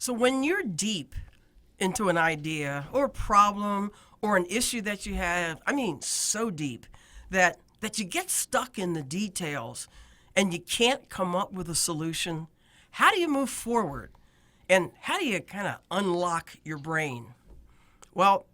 So when you're deep into an idea or a problem or an issue that you have, I mean, so deep that you get stuck in the details and you can't come up with a solution, how do you move forward? And how do you kind of unlock your brain? Well,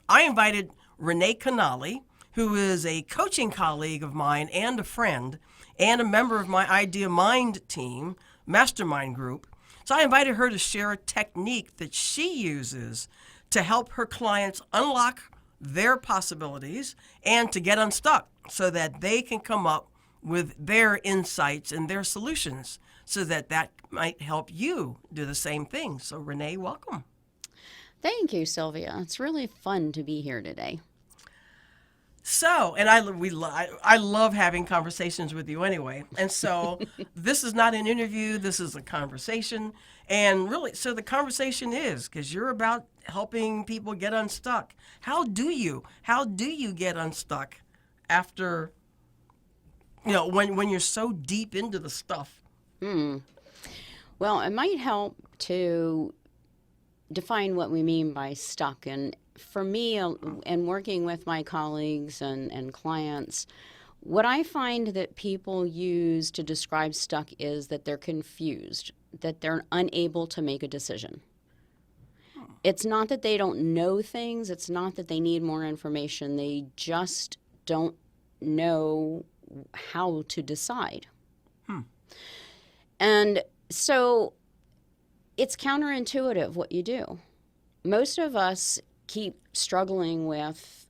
I invited Renee Canali, who is a coaching colleague of mine and a friend, and a member of my Idea Mind team, mastermind group. So I invited her to share a technique that she uses to help her clients unlock their possibilities and to get unstuck so that they can come up with their insights and their solutions so that might help you do the same thing. So Renee, welcome. Thank you, Sylvia. It's really fun to be here today. So, and I love having conversations with you anyway. And so this is not an interview, this is a conversation. And really, so the conversation is, because you're about helping people get unstuck. How do you get unstuck after, when you're so deep into the stuff? Well, it might help to define what we mean by stuck. And for me, and working with my colleagues and clients, what I find that people use to describe stuck is that they're confused, that they're unable to make a decision. It's not that they don't know things. It's not that they need more information. They just don't know how to decide. And so it's counterintuitive what you do. Most of us keep struggling with,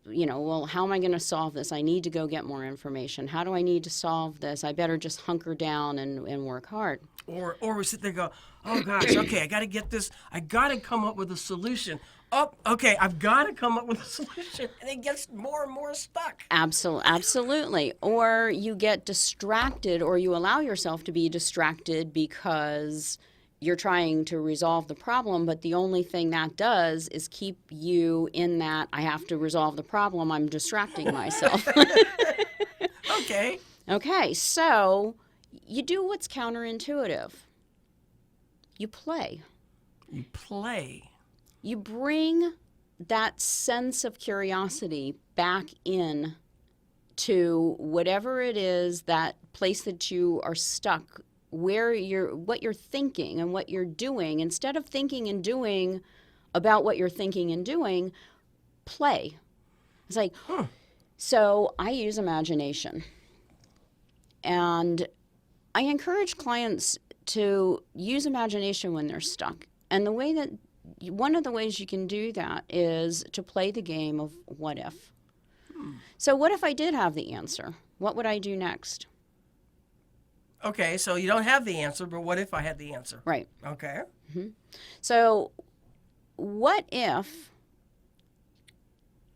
well, how am I going to solve this? I need to go get more information. How do I need to solve this? I better just hunker down and work hard. Or we sit there and go, oh gosh, okay, I got to get this. I got to come up with a solution. Oh, okay, I've got to come up with a solution. And it gets more and more stuck. Absolutely. Or you get distracted, or you allow yourself to be distracted because you're trying to resolve the problem, but the only thing that does is keep you in that I have to resolve the problem. I'm distracting myself. Okay, so you do what's counterintuitive. You play. You play. You bring that sense of curiosity back in to whatever it is, that place that you are stuck, what you're thinking and what you're doing. Instead of thinking and doing about what you're thinking and doing, play. It's like, So I use imagination. And I encourage clients to use imagination when they're stuck. And one of the ways you can do that is to play the game of what if. So what if I did have the answer? What would I do next? Okay, so you don't have the answer, but what if I had the answer? Right. Okay. So what if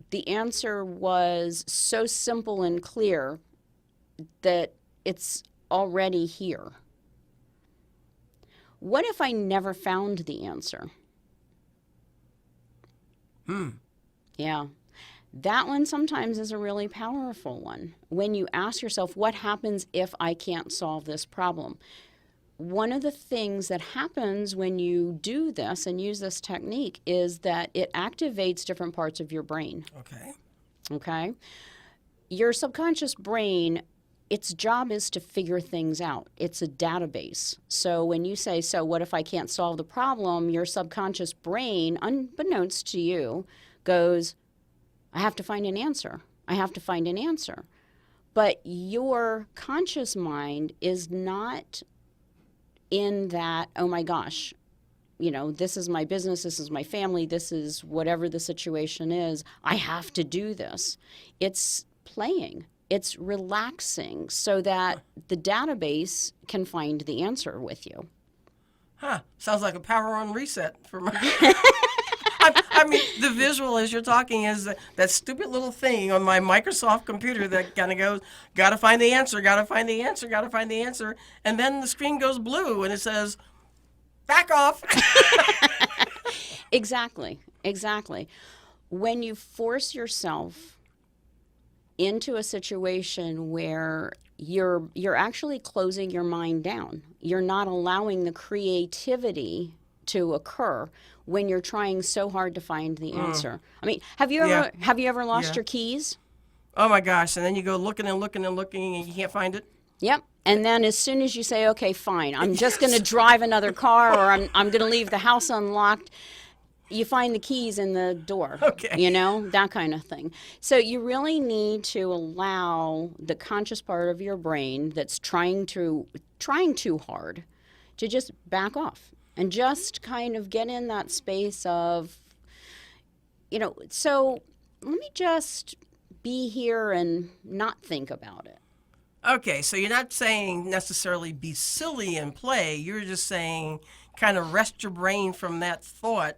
the answer was so simple and clear that it's already here? What if I never found the answer? Yeah. That one sometimes is a really powerful one. When you ask yourself, what happens if I can't solve this problem? One of the things that happens when you do this and use this technique is that it activates different parts of your brain. Okay? Your subconscious brain, its job is to figure things out. It's a database. So when you say, so what if I can't solve the problem, your subconscious brain, unbeknownst to you, goes, I have to find an answer. I have to find an answer. But your conscious mind is not in that, oh my gosh, this is my business, this is my family, this is whatever the situation is, I have to do this. It's playing. It's relaxing so that the database can find the answer with you. Sounds like a power on reset for me. I mean, the visual as you're talking is that stupid little thing on my Microsoft computer that kind of goes, gotta find the answer, gotta find the answer, gotta find the answer. And then the screen goes blue and it says, back off. Exactly. When you force yourself into a situation where you're actually closing your mind down, you're not allowing the creativity to occur when you're trying so hard to find the answer. I mean, have you ever lost Yeah. your keys? Oh my gosh! And then you go looking and looking and looking, and you can't find it. Yep. And then as soon as you say, okay, fine, I'm just going to drive another car, or I'm going to leave the house unlocked, you find the keys in the door. Okay. You know, that kind of thing. So you really need to allow the conscious part of your brain that's trying too hard to just back off and just kind of get in that space of, so let me just be here and not think about it. Okay, so you're not saying necessarily be silly and play. You're just saying kind of rest your brain from that thought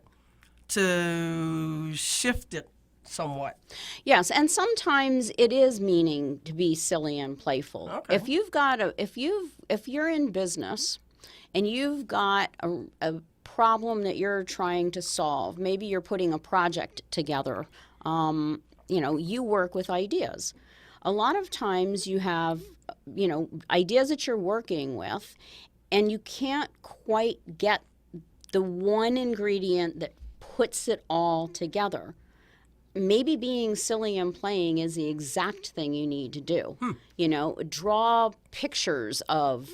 to shift it somewhat. Yes, and sometimes it is meaning to be silly and playful. Okay. If you're in business and you've got a problem that you're trying to solve, maybe you're putting a project together. You work with ideas. A lot of times you have, ideas that you're working with, and you can't quite get the one ingredient that puts it all together. Maybe being silly and playing is the exact thing you need to do. Draw pictures of,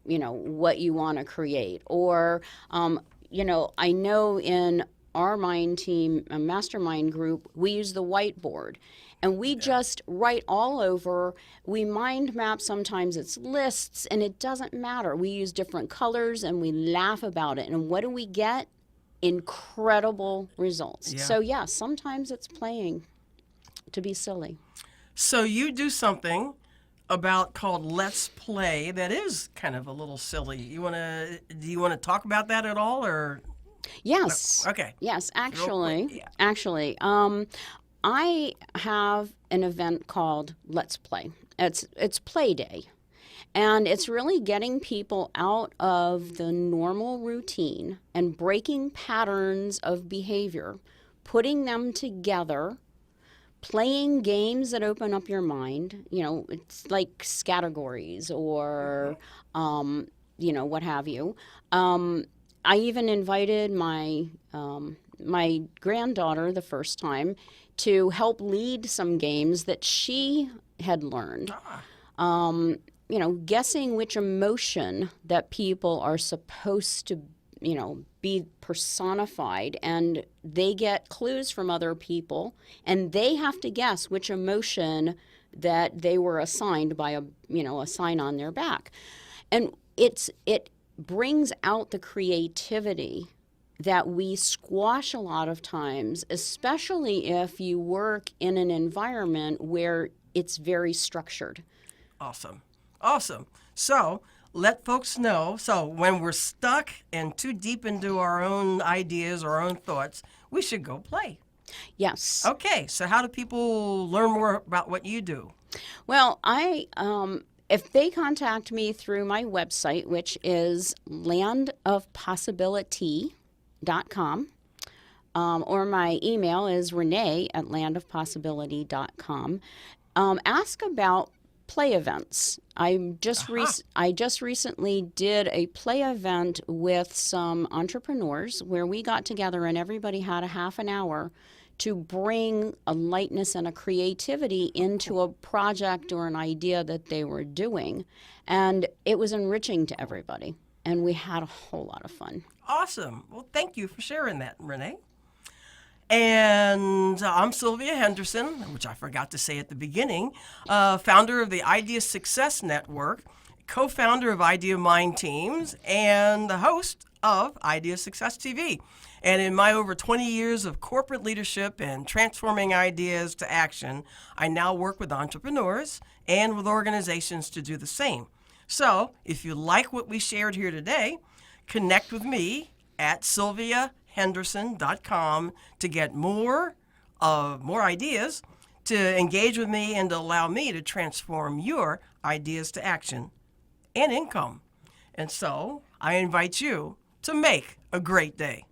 what you want to create. Or, I know in our mastermind group, we use the whiteboard. And we just write all over. We mind map, sometimes it's lists, and it doesn't matter. We use different colors and we laugh about it. And what do we get? Incredible results. Yeah. So, yeah, sometimes it's playing to be silly. So you do something called Let's Play that is kind of a little silly. Do you want to talk about that at all, or? Yes. No. Okay. Yes, Real actually. quick, yeah. Actually, I have an event called Let's Play. It's Play Day. And it's really getting people out of the normal routine and breaking patterns of behavior, putting them together, playing games that open up your mind. It's like categories or, what have you. I even invited my granddaughter the first time to help lead some games that she had learned. Guessing which emotion that people are supposed to, be personified, and they get clues from other people, and they have to guess which emotion that they were assigned by a sign on their back. And it brings out the creativity that we squash a lot of times, especially if you work in an environment where it's very structured. Awesome. So let folks know. So when we're stuck and too deep into our own ideas or our own thoughts, we should go play. Yes. Okay. So how do people learn more about what you do? Well, if they contact me through my website, which is landofpossibility.com, or my email is renee@landofpossibility.com, ask about play events. I just recently did a play event with some entrepreneurs where we got together and everybody had a half an hour to bring a lightness and a creativity into a project or an idea that they were doing. And it was enriching to everybody. And we had a whole lot of fun. Awesome. Well, thank you for sharing that, Renee. And I'm Sylvia Henderson, which I forgot to say at the beginning, founder of the Idea Success Network, co-founder of Idea Mind Teams, and the host of Idea Success TV. And in my over 20 years of corporate leadership and transforming ideas to action, I now work with entrepreneurs and with organizations to do the same. So if you like what we shared here today, connect with me at sylviahenderson.com to get more ideas, to engage with me, and to allow me to transform your ideas to action and income. And so I invite you to make a great day.